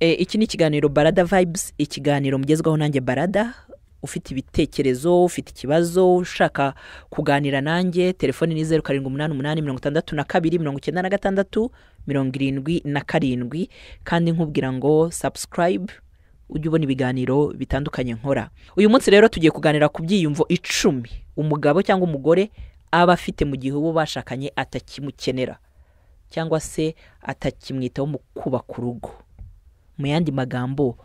Iki ni ikiganiro Barada Vibes, ikiganiro mugezwaho nanjye Barada. Ufite ibitekerezo, ufite ikibazo, ushaka kuganira nanjye, telefoni ni 0788629677 kandi nkubwira ngo subscribe ujye ubona ibiganiro bitandukanye nkora. Uyu munsi rero tugiye kuganira ku byiyumvo 10 umugabo cyangwa umugore aba afite mu gihe uwo bashakanye atakimukenera cyangwa se atakimwitaho mu kubaka urugo. Mu yandi magambo,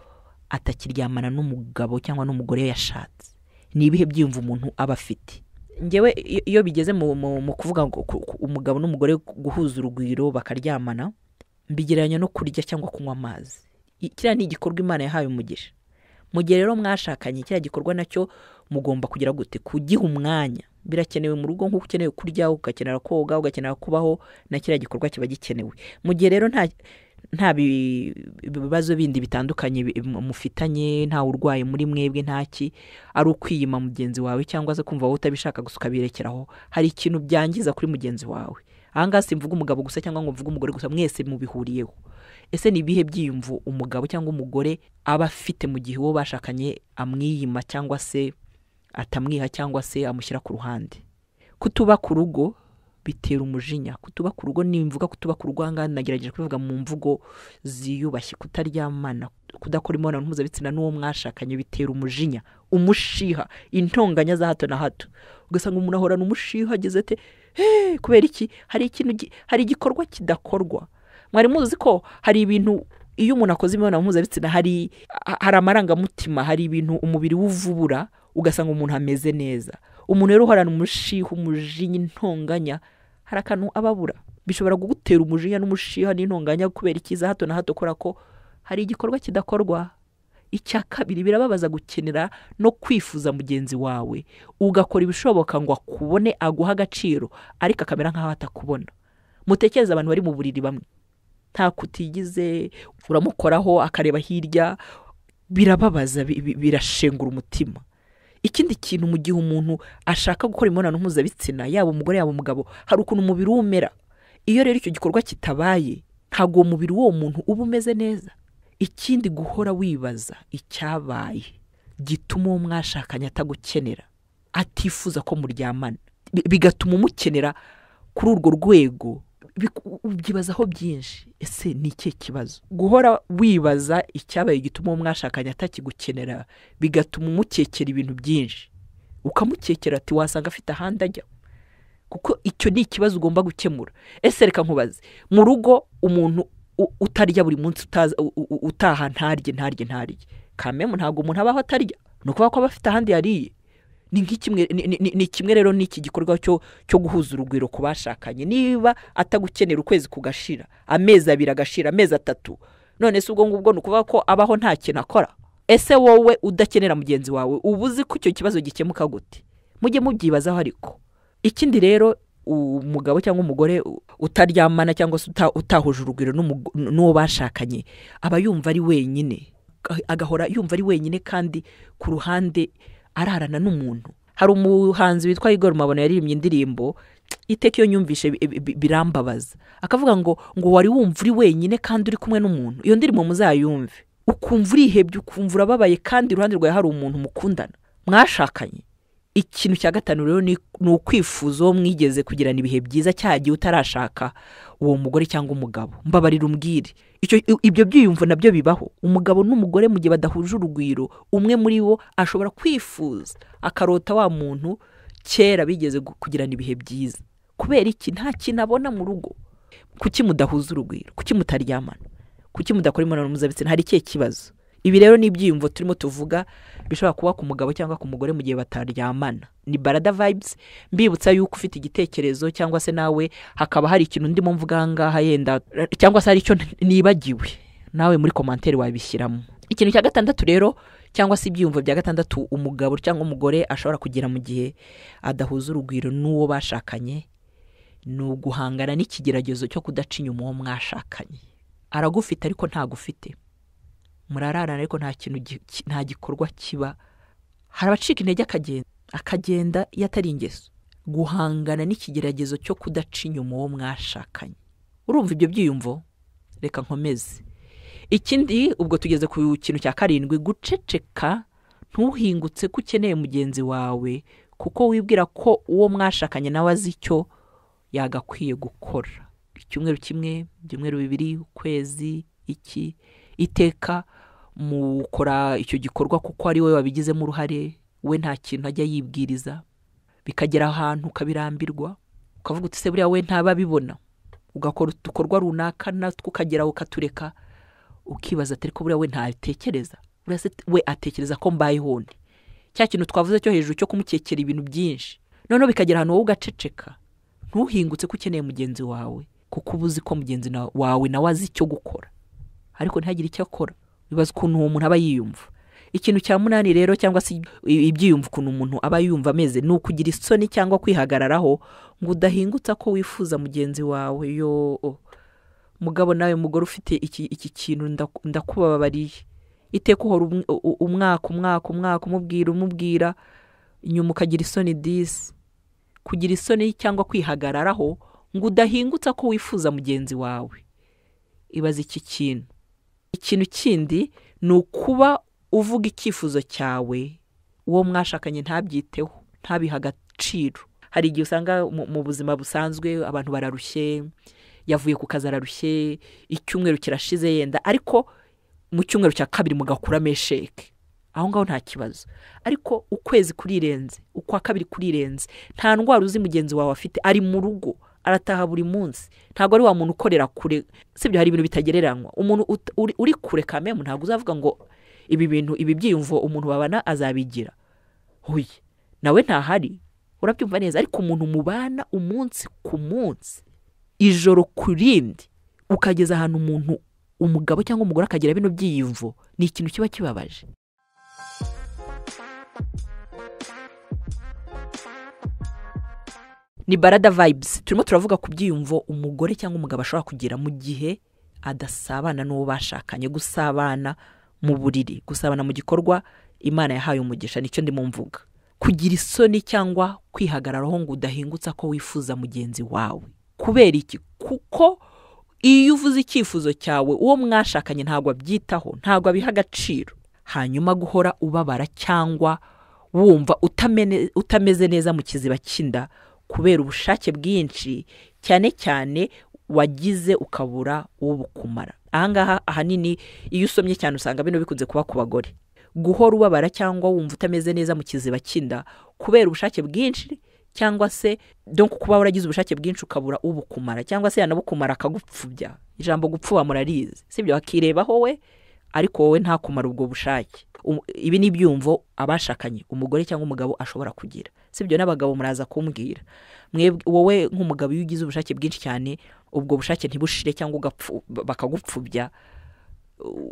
atakiryamana n'umugabo cyangwa n'umugore yashatse. Ni ibihe byiyumvo umuntu aba afite. Ngewe iyo bigeze mu kuvuga ngo umugabo n'umugore guhuza urugwiro bakaryamana, mbigereranya no kurya cyangwa kunywa amazi. Kiriya ni igikorwa Imana yahaye umugisha. Mu gihe rero mwashakanye, kiriya gikorwa nacyo mugomba kugira gute, kugiha umwanya. Birakenewe mu rugo nk'uko ukeneye kurya, ugakenera koga, ugakenera kubaho, na kiriya gikorwa kiba gikenewe. Mu gihe rero nta bibazo bindi bitandukanye mufitanye, nta urwaye muri mwebwe, ntaki ari ukwiyima mugenzi wawe cyangwa se kumva wowe utabishaka gusuka birekeraho, hari ikintu byangiza kuri mugenzi wawe. Ahanga simvuga umugabo gusa cyangwa ngo mvuga umugore gusa, mwese mubihuriyeho. Ese ni ibihe byiyumvo umugabo cyangwa umugore aba afite mu gihe uwo bashakanye amwiyima cyangwa se atamwiha cyangwa se amushyira ku ruhande? Kutuba ku rugo bitera umujinya. Kutuba ku rugo, nimvuga kutuba ku rugo hanga nagerageje kubivuga mu mvugo ziyubashye. Kutaryamana, kudakora imibonano mpuzabitsina n'uwo mwashakanye bitera umujinya, umushiha, intonganya za hato na hato. Ugasanga umuntu ahorana umushiha ageze ate, kubera iki? Hari igikorwa kidakorwa. Mwari muzi ko hari ibintu iyo umuntu akoze imibonano mpuzabitsina hari amarangamutima, hari ibintu umubiri wuvubura ugasanga umuntu ameze neza. Umuntu rero uhorana umushiha, umujinya, intonganya, hari akantu ababura. Bishobora kugutera umujinya n'umushiha n'intonganya kubera ikiza hato na hato, kora ko hari igikorwa kidakorwa. Icya kabiri, birababaza gukenera no kwifuza mugenzi wawe, ugakora ibishoboka ngo akubone, aguha agaciro, ariko akamera nk'aho atakubona. Mutekereza abantu bari mu buriri bamwe, nta kutigize, uramukoraho akareba hirya, birababaza, birashengura umutima. Ikindi kintu, mu gihe umuntu ashaka gukora imibonano mpuzabitsina, yaba umugore yaba umugabo, hari ukuntu umubiri umera. Iyo rero icyo gikorwa kitabaye, ntago umubiri w'uwo muntu uba umeze neza. Ikindi, guhora wibaza icyabaye gituma uwo mwashakanye atagukenera, atifuza ko muryamana, bigatuma umukenera kuri urwo rwego, ubyibazaho byinshi. Ese ni ikihe kibazo? Guhora wibaza icyabaye gituma uwo mwashakanye atakigukenera, bigatuma umukekera ibintu byinshi. Ukamukekera ati wasanga afite ahandi ajya, kuko icyo ni ikibazo ugomba gukemura. Ese reka nkubaze, mu rugo umuntu utarya buri munsi, utaha ntarye, kameme ntabwo umuntu abaho atarya, no kuba ko abafite ahandi yariye. Ni kimwe rero n'iki gikorwa cyo guhuza urugwiro ku bashakanye. Niba atagukenera ukwezi kugashira, amezi 2 agashira, amezi 3, none se ubwo ngubwo nukuvuga ko abaho nta kintu akora? Ese wowe udakenera mugenzi wawe, ubuzi ko icyo kibazo gikemuka gute? Mujye mubyibazaho. Ariko ikindi rero, umugabo cyangwa umugore utaryamana cyangwa se utahuje urugwiro n'uwo bashakanye, aba yumva ari wenyine, agahora yumva ari wenyine, kandi ku ruhande ararana n'umuntu. Hari umuhanzi witwa Ibyiyumvo yaririmbye indirimbo, iteka iyo nyumvishe birambabaza. Akavuga ngo wari wumva uri wenyine kandi uri kumwe n'umuntu. Iyo ndirimbo muzayumve, ukumva urihebye, ukumva urababaye, kandi iruhande rwawe hari umuntu mukundana, mwashakanye. Ikintu cya gatanu rero ni ukwifuza uwo mwigeze kugirana ibihe byiza, cyagiye utarashaka uwo mugore cyangwa umugabo. Mbabarira umbwire, ibyo byiyumvo nabyo bibaho. Umugabo n'umugore mu gihe badahuje urugwiro, umwe muri bo ashobora kwifuza akarota wa muntu kera bigeze kugirana ibihe byiza. Kubera iki? Nta kintu abona mu rugo. Kuki mudahuza urugwiro? Kuki mutaryamana? Kuki mudakora imibonano mpuzabitsina? Hari ikihe kibazo? Ibi rero ni ibyiyumvo turimo tuvuga, bishobora kuba ku mugabo cyangwa ku mugore mu gihe bataryamana. Ni Barada Vibes. Mbibutsa yuko ufite igitekerezo cyangwa se nawe hakaba hari ikintu ndimo mvuga ngaha yenda, cyangwa se hari icyo nibagiwe, nawe muri commentaire wabishyiramo. Ikintu cya gatandatu rero, cyangwa se ibyiyumvo bya gatandatu umugabo cyangwa umugore ashobora kugira mu gihe adahuza urugwiro n'uwo bashakanye, ni uguhangana n'ikigeragezo cyo kudaca inyuma uwo mwashakanye. Aragufite ariko ntagufite, murararana ariko nta gikorwa kiba. Harabacika intege akagenda yatari ingeso. Guhangana n'ikigeragezo cyo kudaca inyuma uwo mwashakanye. Urumva ibyo byiyumvo? Reka nkomeze. ikindi ubwo tugeze ku kintu cya karindwi, guceceka ntuhingutse ko ukeneye mugenzi wawe kuko wibwira ko uwo mwashakanye nawe azi icyo yagakwiye gukora. Icyumweru kimwe, ibyumweru bibiri, ukwezi, iteka mukora icyo gikorwa kuko ari we wabigizemo uruhare, we nta kintu ajya yibwiriza, bikagera ahantu ukabirambirwa ukavuga uti se buriya we ntababibona, ugakora udukorwa runaka natwe ukageraho ukatureka, ukibaza ati ariko buriya we ntatekereza, buriya se we atekereza ko mbayeho nde, cya kintu twavuze cyo hejuru cyo kumukekera ibintu byinshi. Noneho bikagera ahantu wowe ugaceceka, ntuhingutse ko ukeneye mugenzi wawe kuko ubuzi ko mugenzi wawe nawe azi icyo gukora ariko ntihagire icyo akora. Bibaza ukuntu uwo muntu aba yiyumva. Ikintu cya 8 rero cyangwa se ibyiyumvo ukuntu umuntu aba yumva ameze ni ukugira isoni cyangwa kwihagararaho ngo udahingutsa ko wifuza mugenzi wawe. Mugabo nawe mugore ufite iki kintu ndakubabariye, iteka uhora umwaka umubwira inyuma ukagira isoni disi. Kugira isoni cyangwa kwihagararaho ngo udahingutsa ko wifuza mugenzi wawe. Ibaza iki kintu. Ikintu kindi ni ukuba uvuga icyifuzo cyawe uwo mwashakanye ntabyiteho, ntabiha agaciro. Hari igihe usanga mu buzima busanzwe abantu bararushye, yavuye ku kazi ararushye, icyumweru kirashize yenda, ariko mu cyumweru cya kabiri mugakuramo esheke, aho ngaho nta kibazo. Ariko ukwezi kurirenze, ukwa kabiri kurirenze, nta ndwara uzi mugenzi wawe afite, ari mu rugo arataha buri munsi, ntabwo ari wa muntu ukorera kure. Sibyo, hari ibintu bitagereranywa. Umuntu uri kure kameme ntabwo uzavuga ngo ibi byiyumvo umuntu babana azabigira. Hoye nawe ntahari, urabyumva neza. Ariko umuntu mubana umunsi ku munsi, ijoro kurindi, ukageza ahantu umuntu umugabo cyangwa umugore akagira bino byiyumvo, ni ikintu kiba kibabaje. Ni barada vibes. Turimo turavuga ku byiyumvo umugore cyangwa umugabo ashobora kugira mu gihe adasabana n'uwo bashakanye. Gusabana mu buriri, gusabana mu gikorwa Imana yahaye umugisha, nicyo ndimo mvuga. Kugira isoni cyangwa kwihagararaho ngo udahingutsa ko wifuza mugenzi wawe. Kubera iki? Kuko iyo uvuze icyifuzo cyawe uwo mwashakanye ntabwo abyitaho, ntabwo abiha agaciro. Hanyuma guhora ubabara cyangwa wumva utameze neza mu kiziba cy'inda kubera ubushake bwinshi cyane cyane wagize ukabura uwo bukumara. Ahangaha ahanini iyo usomye cyane usanga bino bikunze kuba ku bagore. Guhora ubabara cyangwa wumva utameze neza mu kiziba cy'inda kubera ubushake bwinshi, cyangwa se donc kuba waragize ubushake bwinshi ukabura ubukumara, cyangwa se yanabukumara akagupfubya. Ijambo gupfuba murarizi, sibyo? Akirebaho we ariko wowe nta kumara ubwo bushake. Ibi ni byumvo abashakanye umugore cyangwa umugabo ashobora kugira, sibyo? N'abagabo muraza kumbwira wowe nk'umugabo iyo ugize ubushake bwinshi cyane ubwo bushake ntibushire cyangwa bakagupfubya,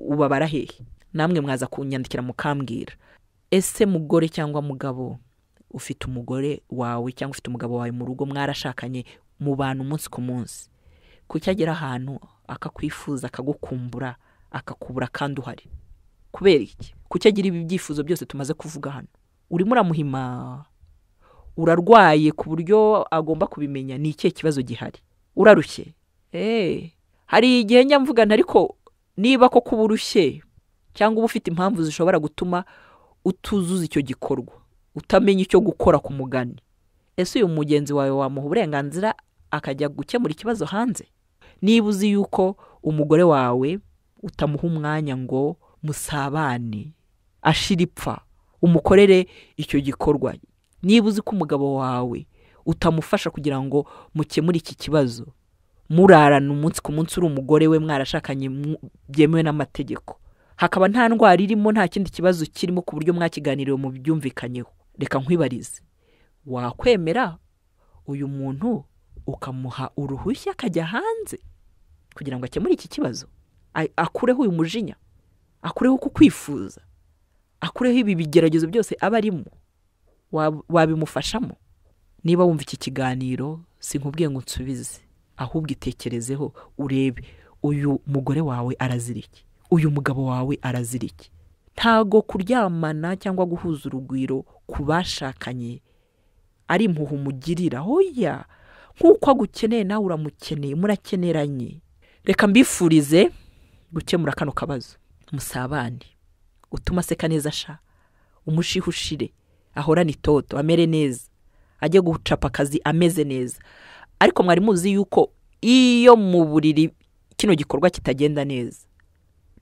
ubabara hehe? Namwe mwaza kunyandikira mukambwira. Ese mugore cyangwa mugabo ufite umugore wawe cyangwa ufite umugabo wawe mu rugo, mwarashakanye mu bantu umunsi ku munsi, kucyagera ahantu akakwifuza akagukumbura akakubura kandi uhari? Kubera iki? Kucyagira ibi byifuzo byose tumaze kuvuga hano? Urimo uramuhima, urarwaye ku buryo agomba kubimenya? Ni ikihe kibazo gihari? Urarushye? Hari igihe njya mvugana, ariko niba ko kuba urushye cyangwa uba ufite impamvu zishobora gutuma utuzuza icyo gikorwa, utamenya icyo gukora ku mugani, ese uyu mugenzi wawe wamuha uburenganzira akajya gukemura ikibazo hanze? Niba uzi yuko umugore wawe utamuha umwanya ngo musabane, ashira ipfa umukorere icyo gikorwa, niba uzi ko umugabo wawe utamufasha kugira ngo mukemure iki kibazo, murarana umunsi ku munsi uri umugore we mwarashakanye byemewe n'amategeko, hakaba nta ndwara irimo, nta kindi kibazo kirimo ku buryo mwakiganiriye mu byumvikanyeho, reka nkwibarize, wakwemera uyu muntu ukamuha uruhushya akajya hanze kugira ngo akemure iki kibazo, akureho uyu mujinya, akureho kukwifuza, akureho ibi bigeragezo byose aba arimo? Wabimufashamo? Niba wumva iki kiganiro sinkubwiye ngo nsubize, ahubwo itekerezeho urebe uyu mugore wawe arazira iki, uyu mugabo wawe arazira iki. Ntago kuryamana cyangwa guhuza urugwiro ku bashakanye ari impuhwe umugirira, hoya, nk'uko agukeneye nawe uramukeneye, murakeneranye. Reka mbifurize gukemura kano kabazo, musabane, utuma aseka neza sha, umushiha ushire, ahorane itoto, amere neza, ajye gucapa akazi ameze neza. Ariko mwari muzi yuko iyo mu buriri kino gikorwa kitagenda neza,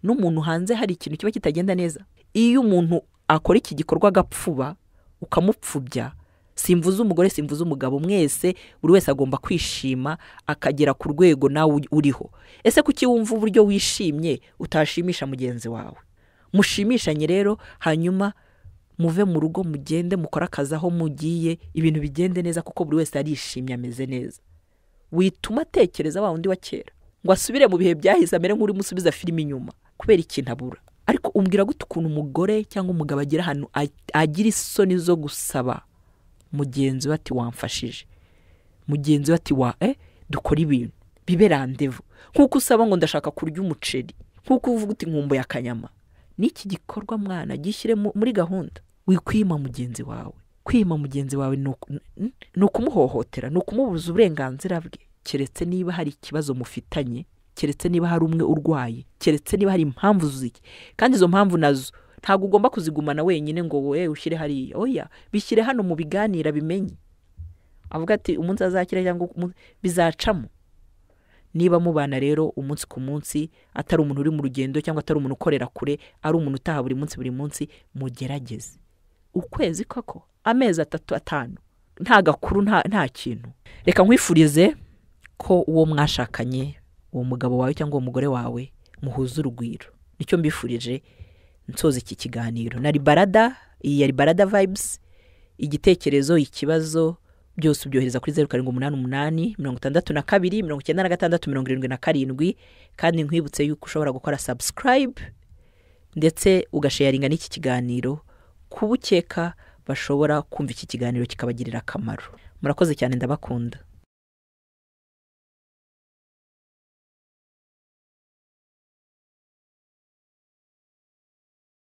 n'umuntu hanze hari ikintu kiba kitagenda neza. Iyo umuntu akora iki gikorwa agapfuba ukamupfubya, simvuze umugore simvuze umugabo, mwese buri wese agomba kwishima akagera ku rwego nawe uriho. Ese kuki wumva uburyo wishimye utashimisha mugenzi wawe? Mushimishanye rero, hanyuma muve mu rugo, mugende mukora akazi aho mugiye, ibintu bigende neza kuko buri wese arishimye ameze neza. Wituma atekereza wa undi wa kera ngo asubire mu bihe byahise amere nk'uri musubiza filime inyuma kubera ikintu abura. Ariko umbwira gute ukuntu umugore cyangwa umugabo agira hano agira isoni zo gusaba mugenzi we ati wamfashije, mugenzi we ati dukora ibintu bibe randevu, nkuko usaba ngo ndashaka kurya umuceri, nkuko uvuga uti nkumbuye akanyama. Niki gikorwa mwana gishyire muri gahunda. Wikwima mugenzi wawe, kwima mugenzi wawe no kumuhohotera, no kumubuza uburenganzira bwe, keretse niba hari ikibazo mufitanye, keretse niba hari umwe urwaye, keretse niba hari impamvu ziki. Kandi izo mpamvu nazo ntabwo ugomba kuzigumana wenyine ngo wowe ushyire hari, oya, bishyire hano mu biganira bimenye. Avuga ati umunsi azakira cyangwa bizacamo. Niba mubana rero umunsi ku munsi, atari umuntu uri mu rugendo cyangwa atari umuntu ukorera kure, ari umuntu utaha buri munsi, mugerageze. Ukwezi koko, amezi 3-5, nta gakuru nta kintu. Reka nkwifurize ko uwo mwashakanye, uwo mugabo wawe cyangwa uwo mugore wawe, muhuza urugwiro. Nicyo mbifurije nsoza iki kiganiro. Nari Barada, iyi yari Barada Vibes. Igitekerezo, ikibazo byose ubyohereza kuri 0788 62 96 77. Kandi nkwibutse yuko ushobora gukora subscribe ndetse ugasharinga n'iki kiganiro kubukeka bashobora kumva iki kiganiro kikabagirira akamaro. Murakoze cyane, ndabakunda.